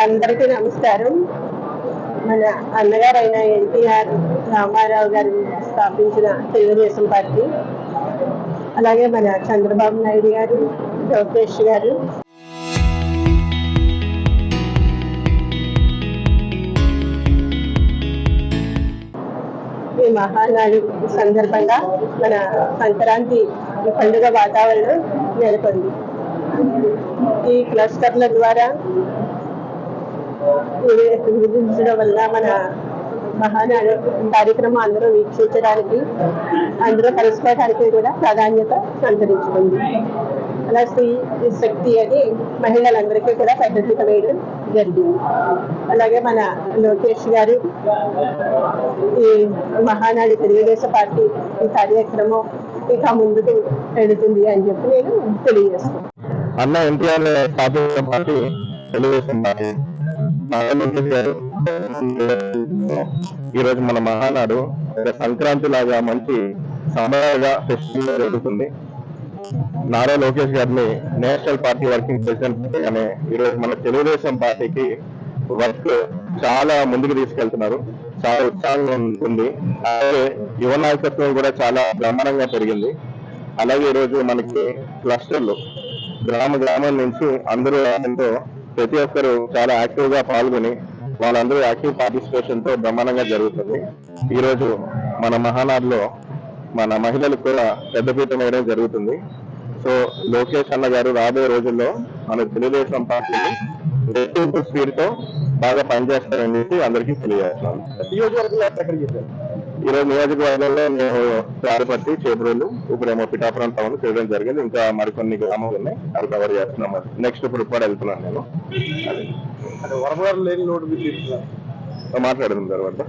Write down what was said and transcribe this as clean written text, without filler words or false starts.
అందరికీ నమస్కారం. మన అన్నగారైన ఎన్టీఆర్ రామారావు గారు స్థాపించిన తెలుగుదేశం పార్టీ, అలాగే మన చంద్రబాబు నాయుడు గారు, లోకేష్ గారు, ఈ మహానాడు సందర్భంగా మన సంక్రాంతి పండుగ వాతావరణం నెలకొంది. ఈ క్లస్టర్ల ద్వారా విధించడం వల్ల మన మహానాడు కార్యక్రమం అందరూ వీక్షించడానికి, అందరూ కలుసుకోవడానికి కూడా ప్రాధాన్యత సంతరించుకుంది. అలా స్త్రీ శక్తి అని మహిళలందరికీ కూడా పద్ధతిగా వేయడం జరిగింది. అలాగే మన లోకేష్ గారు ఈ మహానాడు తెలుగుదేశం పార్టీ ఈ కార్యక్రమం ఇంకా ముందుకు వెళుతుంది అని చెప్పి నేను తెలియజేస్తాను. అన్న ఎన్టీఆర్ స్థాపించిన పార్టీ తెలుగుదేశం పార్టీ. ఈరోజు మన మహానాడు సంక్రాంతి లాగా మంచి సంబరాలుగా ఫెస్టివల్ జరుగుతుంది. నారా లోకేష్ గారిని నేషనల్ పార్టీ వర్కింగ్ ప్రెసిడెంట్ అనే ఈరోజు మన తెలుగుదేశం పార్టీకి వర్క్ చాలా ముందుకు తీసుకెళ్తున్నారు. చాలా ఉత్సాహంగా ఉంటుంది. అలాగే యువ నాయకత్వం కూడా చాలా బ్రహ్మాండంగా పెరిగింది. అలాగే ఈరోజు మనకి క్లస్టర్లు గ్రామం నుంచి అందరూ ఎంతో ప్రతి ఒక్కరు చాలా యాక్టివ్ గా పాల్గొని వాళ్ళందరూ యాక్టివ్ పార్టిసిపేషన్ తో బ్రహ్మాండంగా జరుగుతుంది. ఈ రోజు మన మహానాడులో మన మహిళలకు కూడా పెద్దపీట వేయడం జరుగుతుంది. సో లోకేష్ అన్న గారు రాబోయే రోజుల్లో మన తెలుగుదేశం పార్టీని రెట్టింపు స్పీడ్ తో బాగా పనిచేస్తారని చెప్పి అందరికీ తెలియజేస్తున్నాను. ఈరోజు నియోజకవర్గంలో మేము తాడిపత్రి, చేబ్రోలు, ఇప్పుడేమో పిఠాపురం టౌన్ చేయడం జరిగింది. ఇంకా మరికొన్ని గ్రామాలు ఉన్నాయి, అవి కవర్ చేస్తున్నాం. నెక్స్ట్ ఇప్పుడు కూడా వెళ్తున్నాను నేను. మాట్లాడుతుంది తర్వాత